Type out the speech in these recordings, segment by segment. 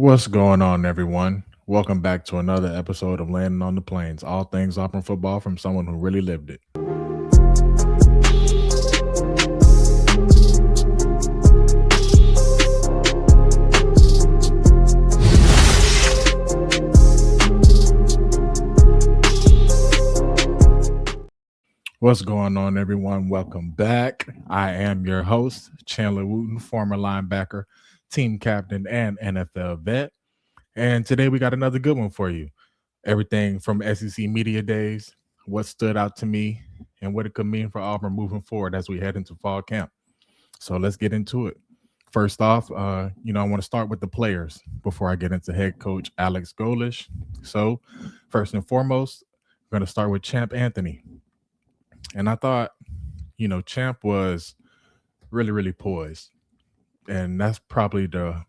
What's going on, everyone? Welcome back to another episode of Landing on the Plains, all things Auburn football from someone who really lived it. What's going on, everyone? Welcome back. I am your host, Chandler Wooten, former linebacker, team captain, and NFL vet. And today we got another good one for you. Everything from SEC Media Days, what stood out to me, and what it could mean for Auburn moving forward as we head into fall camp. So let's get into it. First off, I want to start with the players before I get into head coach Alex Golish. So, first and foremost, we're going to start with Champ Anthony. And I thought, Champ was really, really poised. And that's probably the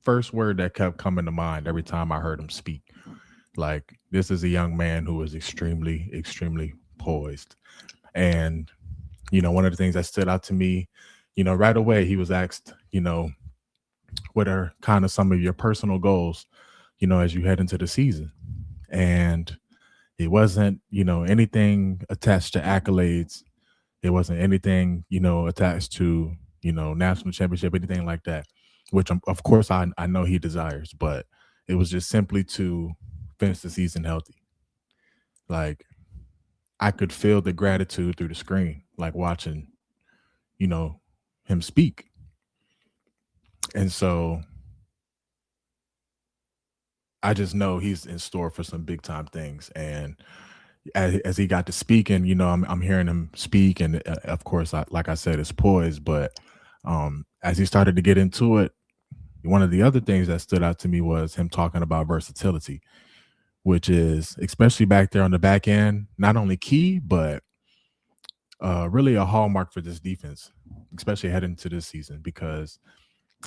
first word that kept coming to mind every time I heard him speak. Like, this is a young man who is extremely, extremely poised. And, one of the things that stood out to me, right away, he was asked, what are kind of some of your personal goals, as you head into the season? And it wasn't, anything attached to accolades. It wasn't anything, attached to, national championship, anything like that, which of course I know he desires, but it was just simply to finish the season healthy. Like, I could feel the gratitude through the screen, like watching, him speak. And so I just know he's in store for some big time things. And as he got to speaking, I'm hearing him speak, and of course, like I said, it's poised. But as he started to get into it, one of the other things that stood out to me was him talking about versatility, which is, especially back there on the back end, not only key, but really a hallmark for this defense, especially heading into this season, because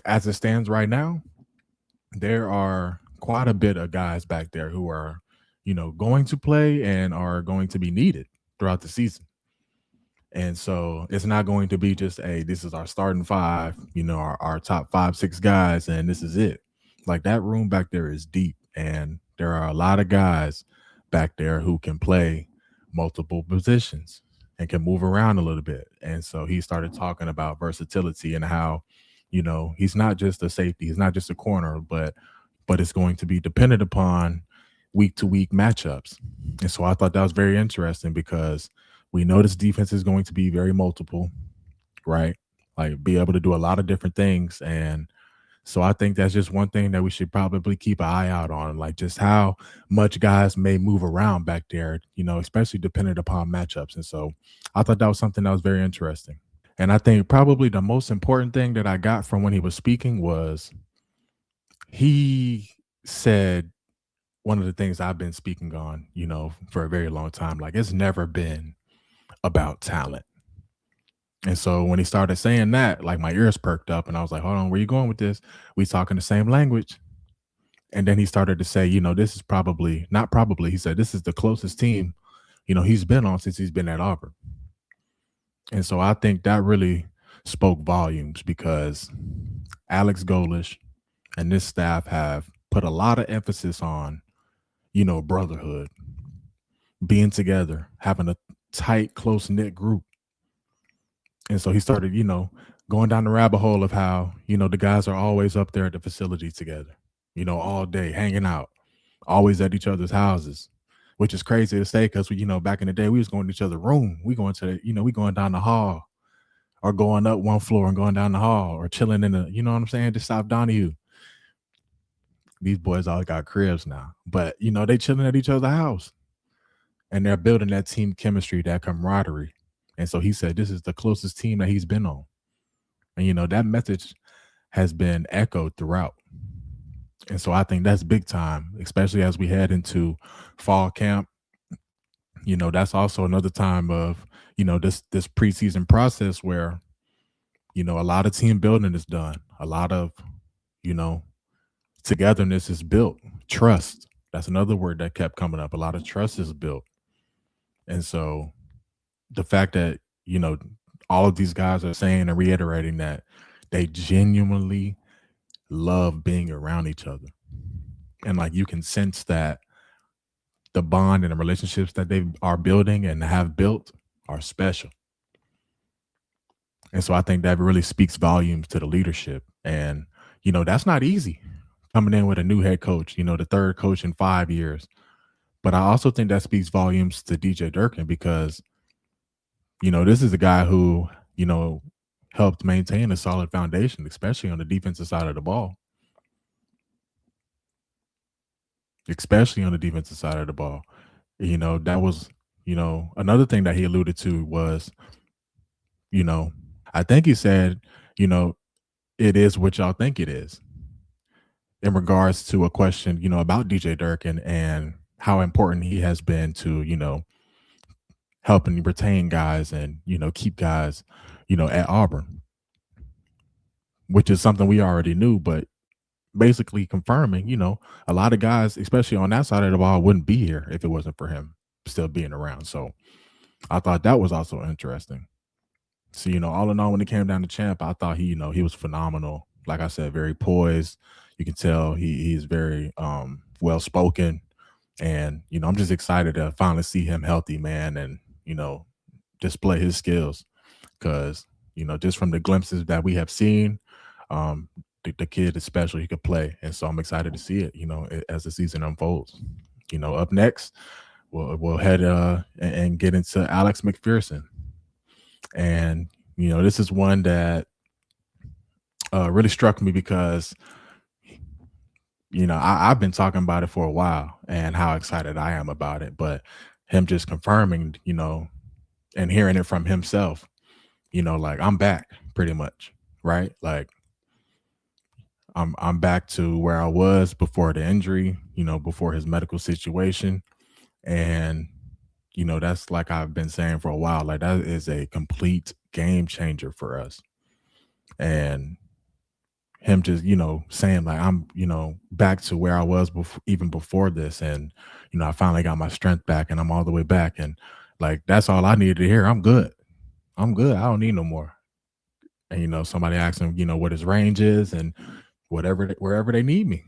as it stands right now, there are quite a bit of guys back there who are, going to play and are going to be needed throughout the season. And so it's not going to be just, this is our starting five, our top 5-6 guys, and this is it. Like, that room back there is deep, and there are a lot of guys back there who can play multiple positions and can move around a little bit. And so he started talking about versatility and how, he's not just a safety, he's not just a corner, but it's going to be dependent upon week to week matchups. And so I thought that was very interesting, because we know this defense is going to be very multiple, right? Like, be able to do a lot of different things. And so I think that's just one thing that we should probably keep an eye out on, like just how much guys may move around back there, especially dependent upon matchups. And so I thought that was something that was very interesting. And I think probably the most important thing that I got from when he was speaking was he said one of the things I've been speaking on, for a very long time. Like, it's never been about talent. And so when he started saying that, like, my ears perked up and I was like, hold on, where you going with this? We talking the same language. And then he started to say, this is probably, not probably, he said, this is the closest team, he's been on since he's been at Auburn. And so I think that really spoke volumes, because Alex Golish and this staff have put a lot of emphasis on, brotherhood, being together, having a tight, close-knit group. And so he started, going down the rabbit hole of how, the guys are always up there at the facility together, all day, hanging out, always at each other's houses, which is crazy to say, because we, back in the day, we was going to each other's room. We going to, we going down the hall, or going up one floor and going down the hall, or chilling in the, you know what I'm saying, just South Donahue. These boys all got cribs now, but they chilling at each other's house, and they're building that team chemistry, that camaraderie. And so he said this is the closest team that he's been on, and that message has been echoed throughout. And so I think that's big time, especially as we head into fall camp. That's also another time of this preseason process where a lot of team building is done, a lot of togetherness is built. Trust. That's another word that kept coming up. A lot of trust is built. And so the fact that, all of these guys are saying and reiterating that they genuinely love being around each other. And like you can sense that the bond and the relationships that they are building and have built are special. And so I think that really speaks volumes to the leadership. And, that's not easy coming in with a new head coach, the third coach in 5 years. But I also think that speaks volumes to DJ Durkin because, this is a guy who, helped maintain a solid foundation, especially on the defensive side of the ball. Especially on the defensive side of the ball. That was, another thing that he alluded to was, you know, I think he said, you know, it is what y'all think it is in regards to a question, about DJ Durkin and how important he has been to, helping retain guys and, keep guys, at Auburn, which is something we already knew, but basically confirming, a lot of guys, especially on that side of the ball, wouldn't be here if it wasn't for him still being around. So I thought that was also interesting. So, all in all, when it came down to Champ, I thought he was phenomenal. Like I said, very poised. You can tell he's very well spoken. And, I'm just excited to finally see him healthy, man, and, display his skills. Cause, just from the glimpses that we have seen, the kid is special. He could play. And so I'm excited to see it, as the season unfolds. Up next, we'll head and get into Alex McPherson. And, this is one that really struck me because, I've been talking about it for a while and how excited I am about it. But him just confirming, and hearing it from himself, like I'm back pretty much, right? Like I'm back to where I was before the injury, before his medical situation. And, that's like I've been saying for a while, like that is a complete game changer for us. And him just, saying like I'm, back to where I was before, even before this. And, I finally got my strength back and I'm all the way back. And like that's all I needed to hear. I'm good. I'm good. I don't need no more. And somebody asked him, what his range is and wherever they need me.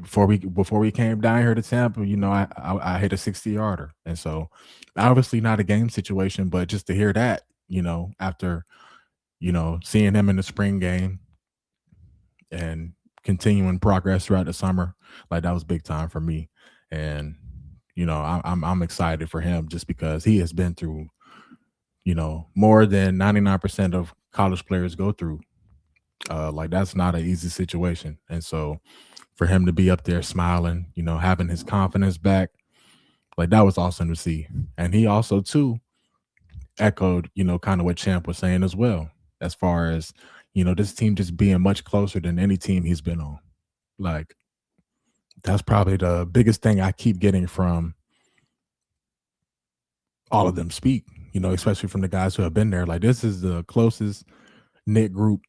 Before we came down here to Tampa, I hit a 60-yarder. And so obviously not a game situation, but just to hear that, after, seeing him in the spring game and continuing progress throughout the summer, like that was big time for me. And, I'm excited for him just because he has been through, more than 99% of college players go through. Like that's not an easy situation. And so for him to be up there smiling, having his confidence back, like that was awesome to see. And he also too echoed, kind of what Champ was saying as well, as far as, this team just being much closer than any team he's been on. Like that's probably the biggest thing I keep getting from all of them speak, especially from the guys who have been there. Like this is the closest knit group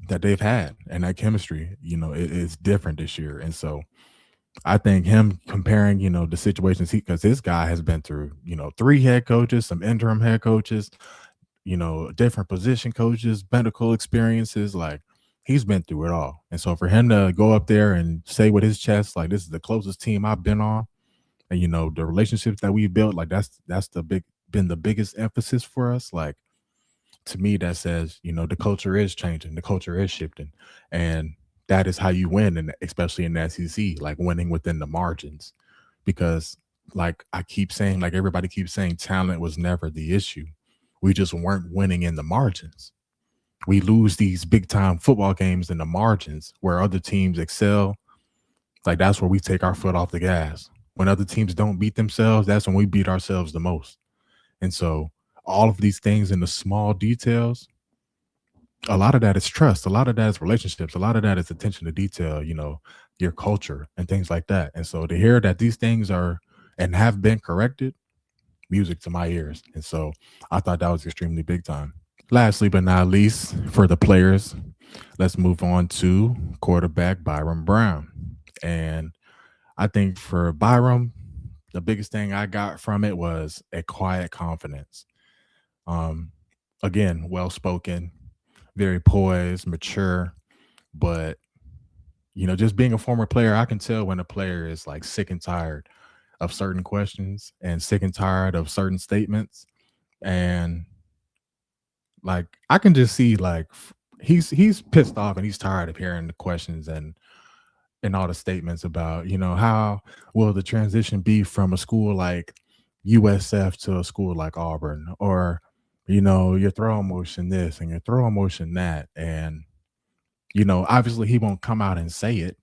that they've had, and that chemistry, is different this year. And so I think him comparing, the situations because this guy has been through, 3 head coaches, some interim head coaches, different position coaches, medical experiences, like he's been through it all. And so for him to go up there and say with his chest, like this is the closest team I've been on, and the relationships that we built, like that's been the biggest emphasis for us. Like to me, that says, the culture is changing, the culture is shifting. And that is how you win, and especially in the SEC, like winning within the margins. Because like I keep saying, like everybody keeps saying, talent was never the issue. We just weren't winning in the margins. We lose these big time football games in the margins where other teams excel. Like that's where we take our foot off the gas. When other teams don't beat themselves, that's when we beat ourselves the most. And so all of these things in the small details, a lot of that is trust, a lot of that is relationships, a lot of that is attention to detail, your culture and things like that. And so to hear that these things are and have been corrected, music to my ears. And so I thought that was extremely big time. Lastly, but not least, for the players, let's move on to quarterback Byron Brown. And I think for Byron, the biggest thing I got from it was a quiet confidence. Um, Again, well spoken, very poised, mature. But just being a former player, I can tell when a player is like sick and tired of certain questions and sick and tired of certain statements. And like I can just see like he's pissed off and he's tired of hearing the questions and all the statements about, how will the transition be from a school like USF to a school like Auburn, or your throw motion this and your throw motion that. And obviously he won't come out and say it,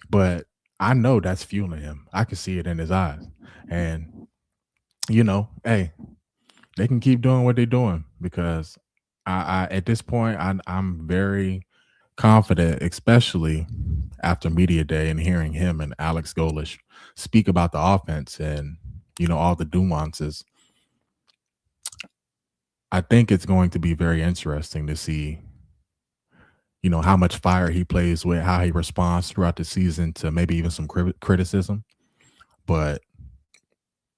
but I know that's fueling him. I can see it in his eyes. And hey, they can keep doing what they're doing because I at this point I'm very confident, especially after media day and hearing him and Alex Golish speak about the offense and all the nuances. I think it's going to be very interesting to see how much fire he plays with, how he responds throughout the season to maybe even some criticism. But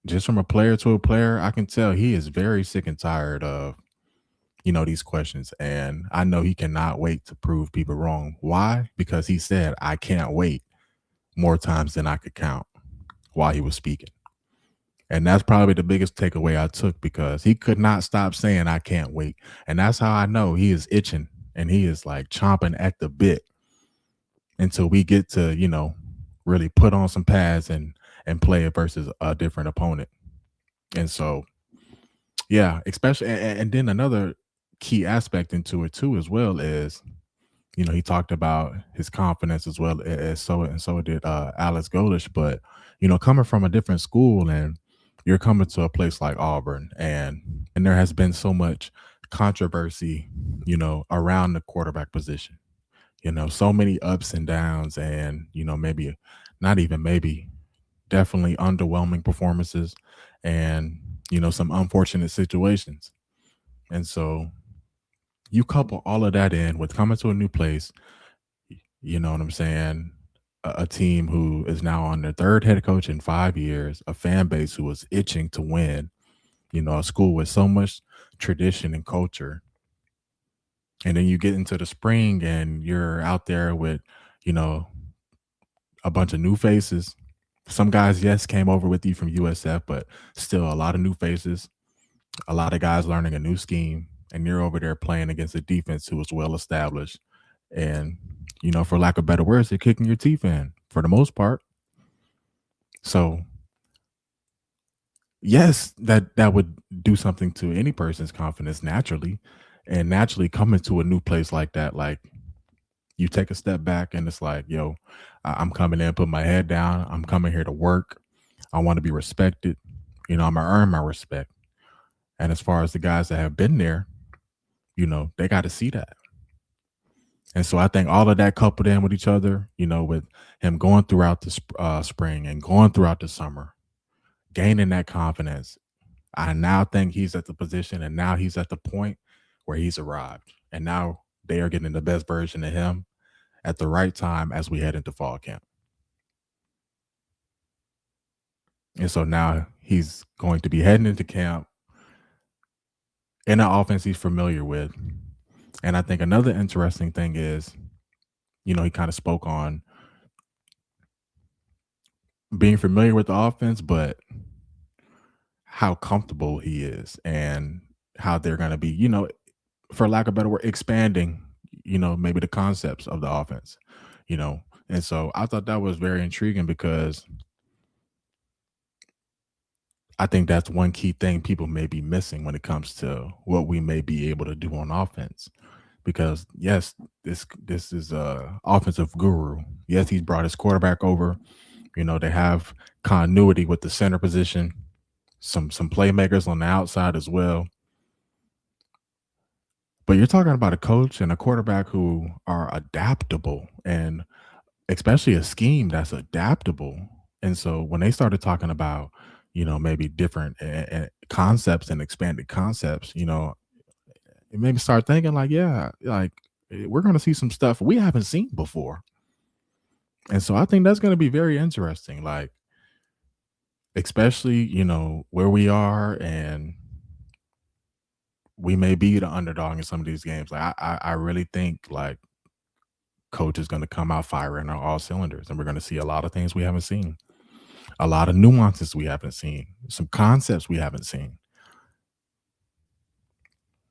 just from a player to a player, I can tell he is very sick and tired of these questions. And I know he cannot wait to prove people wrong. Why? Because he said, I can't wait more times than I could count while he was speaking. And that's probably the biggest takeaway I took because he could not stop saying, I can't wait. And that's how I know he is itching and he is like chomping at the bit until we get to, really put on some pads and play it versus a different opponent. And so, yeah, especially and then another key aspect into it too as well is he talked about his confidence as well as so did Alex Golish. But coming from a different school and you're coming to a place like Auburn and there has been so much controversy around the quarterback position, so many ups and downs and maybe not even maybe definitely underwhelming performances and some unfortunate situations. And so you couple all of that in with coming to a new place, you know what I'm saying? A team who is now on their third head coach in 5 years, a fan base who is itching to win, a school with so much tradition and culture. And then you get into the spring and you're out there with, you know, a bunch of new faces. Some guys, yes, came over with you from USF, but still a lot of new faces, a lot of guys learning a new scheme. And you're over there playing against a defense who is well established. And, for lack of better words, they're kicking your teeth in for the most part. So, yes, that would do something to any person's confidence naturally. And naturally coming to a new place like that, like you take a step back and it's like, yo, I'm coming in, put my head down. I'm coming here to work. I want to be respected. I'm gonna earn my respect. And as far as the guys that have been there, they got to see that. And so I think all of that coupled in with each other, with him going throughout the spring and going throughout the summer, gaining that confidence, I now think he's at the position and now he's at the point where he's arrived. And now they are getting the best version of him at the right time as we head into fall camp. And so now he's going to be heading into camp in an offense he's familiar with. And I think another interesting thing is, he kind of spoke on being familiar with the offense, but how comfortable he is and how they're going to be, for lack of a better word, expanding, maybe the concepts of the offense, you know. And so I thought that was very intriguing because I think that's one key thing people may be missing when it comes to what we may be able to do on offense. Because yes, this is a offensive guru. Yes, he's brought his quarterback over. They have continuity with the center position, some playmakers on the outside as well. But you're talking about a coach and a quarterback who are adaptable and especially a scheme that's adaptable. And so when they started talking about, maybe different concepts and expanded concepts, it made me start thinking like, yeah, like we're going to see some stuff we haven't seen before. And so I think that's going to be very interesting. Like, especially, where we are and we may be the underdog in some of these games. Like I really think like coach is going to come out firing on all cylinders, and we're going to see a lot of things we haven't seen, a lot of nuances we haven't seen, some concepts we haven't seen.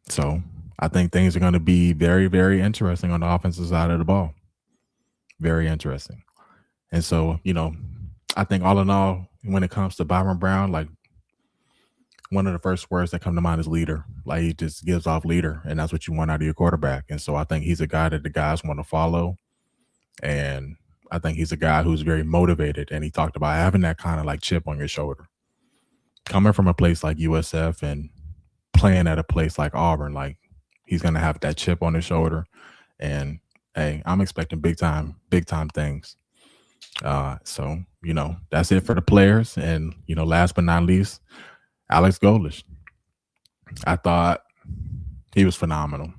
So I think things are going to be very, very interesting on the offensive side of the ball. Very interesting. And so, I think all in all, when it comes to Byron Brown, like one of the first words that come to mind is leader. Like he just gives off leader, and that's what you want out of your quarterback. And so I think he's a guy that the guys want to follow. And I think he's a guy who's very motivated. And he talked about having that kind of like chip on your shoulder. Coming from a place like USF and playing at a place like Auburn, like he's gonna have that chip on his shoulder. And hey, I'm expecting big time things. So that's it for the players. And last but not least, Alex Golish. I thought he was phenomenal,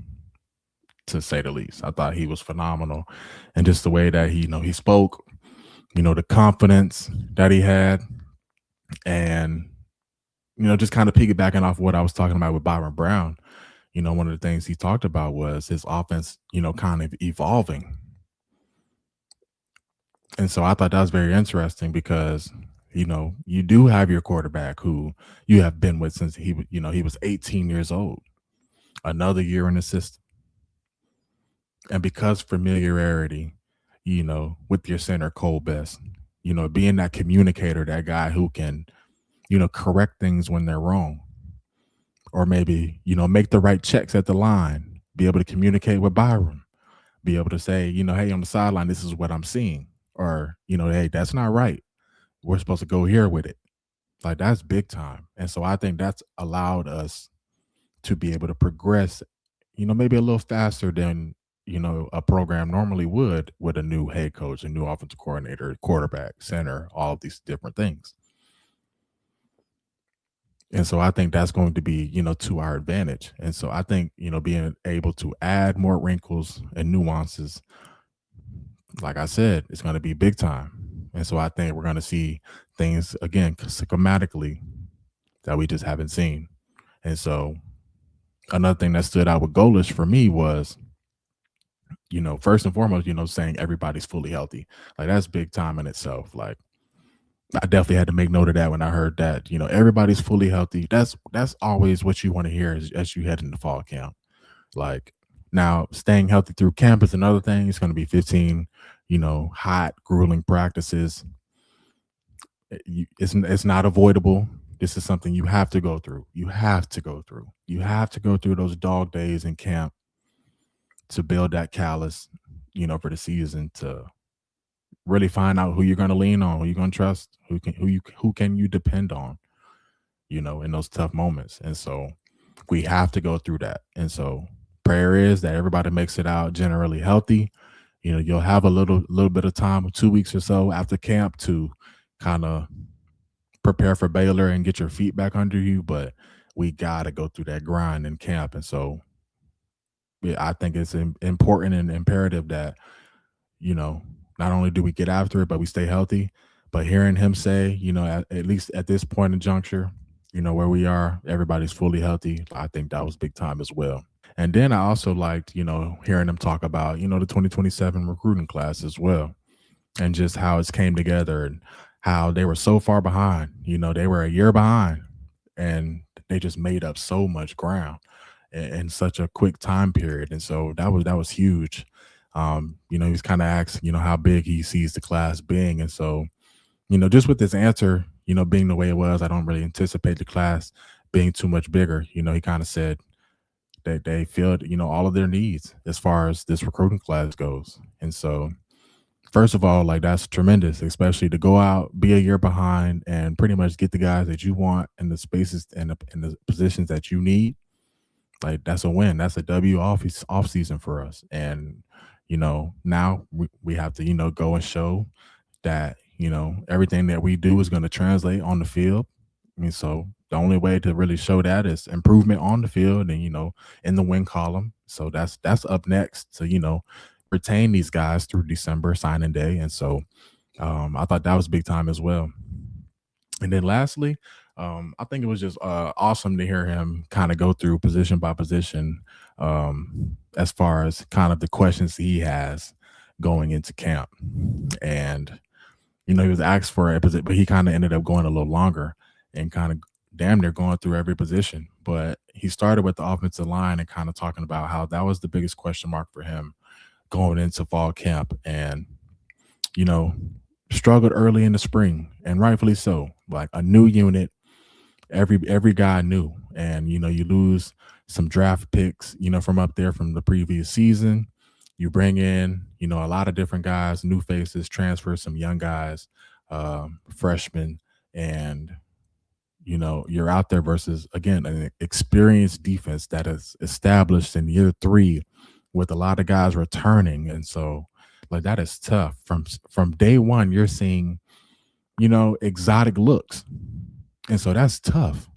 to say the least. I thought he was phenomenal, and just the way that he spoke, the confidence that he had, and just kind of piggybacking off what I was talking about with Byron Brown. One of the things he talked about was his offense, kind of evolving. And so I thought that was very interesting because, you do have your quarterback who you have been with since he was 18 years old, another year in the system. And because familiarity, with your center, Cole Best, being that communicator, that guy who can, correct things when they're wrong, or maybe, make the right checks at the line, be able to communicate with Byron, be able to say, hey, on the sideline, this is what I'm seeing, or, hey, that's not right. We're supposed to go here with it. Like that's big time. And so I think that's allowed us to be able to progress, maybe a little faster than, a program normally would with a new head coach, a new offensive coordinator, quarterback, center, all of these different things. And so I think that's going to be, to our advantage. And so I think, being able to add more wrinkles and nuances, like I said, it's going to be big time. And so I think we're going to see things again schematically that we just haven't seen. And so another thing that stood out with Golish for me was, first and foremost, saying everybody's fully healthy. Like that's big time in itself. Like I definitely had to make note of that when I heard that, everybody's fully healthy. That's always what you want to hear as you head into fall camp. Like now staying healthy through camp is another thing. It's going to be 15, hot, grueling practices. It's not avoidable. This is something you have to go through. You have to go through. You have to go through those dog days in camp to build that callus, for the season, to really find out who you're going to lean on, who you're going to trust, who can you depend on, in those tough moments. And so we have to go through that. And so prayer is that everybody makes it out generally healthy. You'll have a little bit of time, 2 weeks or so after camp to kind of prepare for Baylor and get your feet back under you, but we got to go through that grind in camp. And so yeah, I think it's important and imperative that, not only do we get after it, but we stay healthy. But hearing him say, at least at this point in juncture, where we are, everybody's fully healthy. I think that was big time as well. And then I also liked, hearing him talk about, the 2027 recruiting class as well, and just how it's came together and how they were so far behind. They were a year behind, and they just made up so much ground in such a quick time period. And so that was huge. He was kind of asked, how big he sees the class being. And so, just with this answer, being the way it was, I don't really anticipate the class being too much bigger. He kind of said that they filled, all of their needs as far as this recruiting class goes. And so, first of all, like that's tremendous, especially to go out, be a year behind, and pretty much get the guys that you want in the spaces and the positions that you need. Like that's a win. That's a W off season for us. And now we have to go and show that everything that we do is going to translate on the field. I mean, so the only way to really show that is improvement on the field and in the win column. So that's up next to retain these guys through December signing day. And so I thought that was big time as well. And then lastly, I think it was just awesome to hear him kind of go through position by position as far as kind of the questions he has, going into camp. And he was asked for a position, but he kind of ended up going a little longer and kind of damn near going through every position. But he started with the offensive line and kind of talking about how that was the biggest question mark for him going into fall camp. And you know, struggled early in the spring, and rightfully so. Like a new unit, every guy knew, and you lose some draft picks, from up there from the previous season. You bring in, a lot of different guys, new faces, transfer some young guys, freshmen, and you're out there versus again an experienced defense that is established in year three with a lot of guys returning. And so like that is tough. From day one, you're seeing, exotic looks. And so that's tough.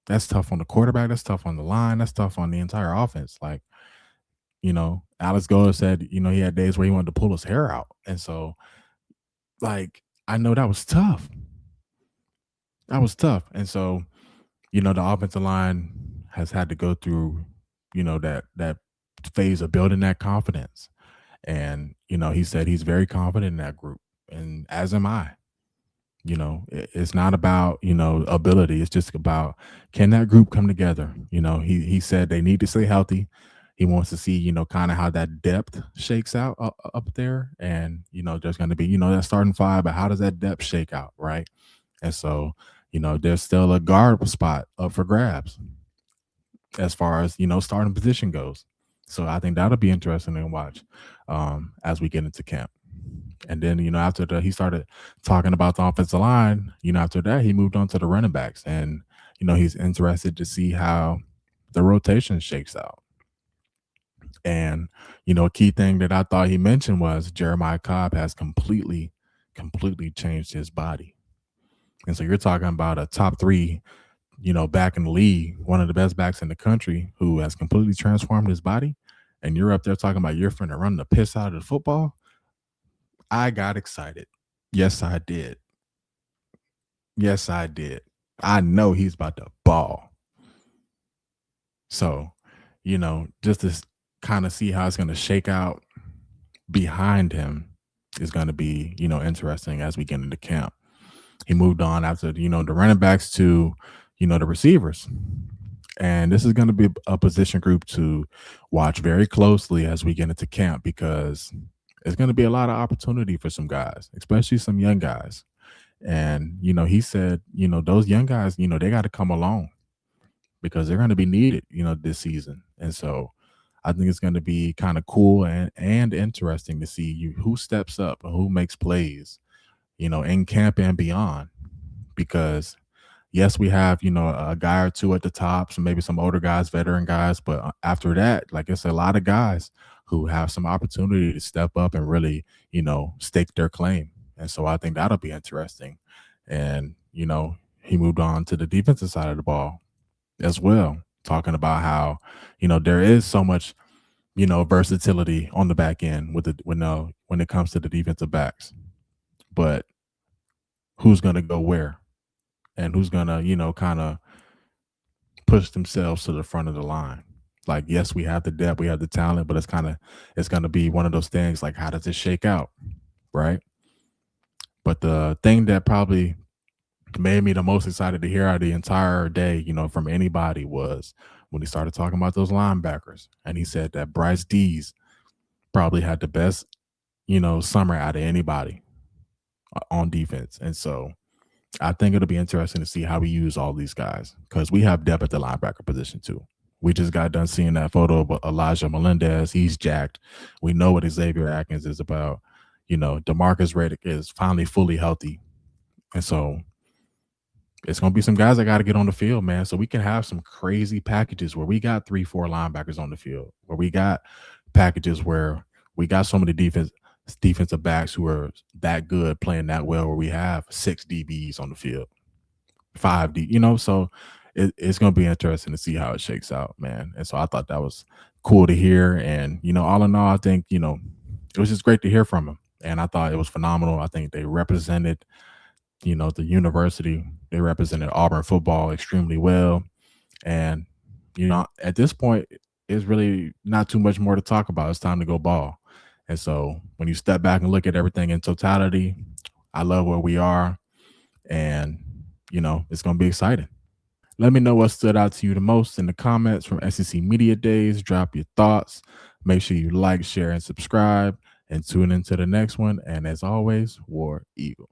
That's tough on the quarterback, that's tough on the line, that's tough on the entire offense. Like, Alex Gold said, he had days where he wanted to pull his hair out. And so like I know that was tough. That was tough. And so the offensive line has had to go through, that phase of building that confidence. And, he said he's very confident in that group. And as am I. It's not about, ability. It's just about can that group come together? He said they need to stay healthy. He wants to see, kind of how that depth shakes out up there. And, there's going to be, that starting five, but how does that depth shake out? Right. And so, there's still a guard spot up for grabs as far as, starting position goes. So I think that'll be interesting to watch as we get into camp. And then, after that, he started talking about the offensive line. After that, he moved on to the running backs. And, he's interested to see how the rotation shakes out. And, a key thing that I thought he mentioned was Jeremiah Cobb has completely changed his body. And so you're talking about a top three, back in the league, one of the best backs in the country who has completely transformed his body. And you're up there talking about you're finna run the piss out of the football. I got excited. Yes, I did. Yes, I did. I know he's about to ball. So, just to kind of see how it's going to shake out behind him is going to be, interesting as we get into camp. He moved on after, the running backs to, the receivers. And this is going to be a position group to watch very closely as we get into camp because it's going to be a lot of opportunity for some guys, especially some young guys. And, he said, those young guys, they got to come along because they're going to be needed, this season. And so I think it's going to be kind of cool and interesting to see who steps up and who makes plays, in camp and beyond. Because yes, we have, a guy or two at the top, so maybe some older guys, veteran guys, but after that, like it's a lot of guys who have some opportunity to step up and really, stake their claim. And so I think that'll be interesting. And, he moved on to the defensive side of the ball as well, talking about how, there is so much, versatility on the back end when it comes to the defensive backs. But who's going to go where? And who's going to, kind of push themselves to the front of the line. Like, yes, we have the depth, we have the talent, but it's going to be one of those things like, how does it shake out? Right. But the thing that probably made me the most excited to hear out the entire day, from anybody was when he started talking about those linebackers. And he said that Bryce Dees probably had the best, summer out of anybody on defense. And so I think it'll be interesting to see how we use all these guys because we have depth at the linebacker position too. We just got done seeing that photo of Elijah Melendez. He's jacked. We know what Xavier Atkins is about. DeMarcus Riddick is finally fully healthy. And so it's going to be some guys that got to get on the field, man, so we can have some crazy packages where we got 3-4 linebackers on the field, where we got packages where we got so many defensive backs who are that good playing that well, where we have 6 DBs on the field, 5 D, so it's going to be interesting to see how it shakes out, man. And so I thought that was cool to hear. And, all in all, I think, it was just great to hear from him. And I thought it was phenomenal. I think they represented, the university. They represented Auburn football extremely well. And, at this point, it's really not too much more to talk about. It's time to go ball. And so when you step back and look at everything in totality, I love where we are, and it's going to be exciting. Let me know what stood out to you the most in the comments from SEC Media Days. Drop your thoughts. Make sure you like, share, and subscribe, and tune into the next one. And as always, War Eagle.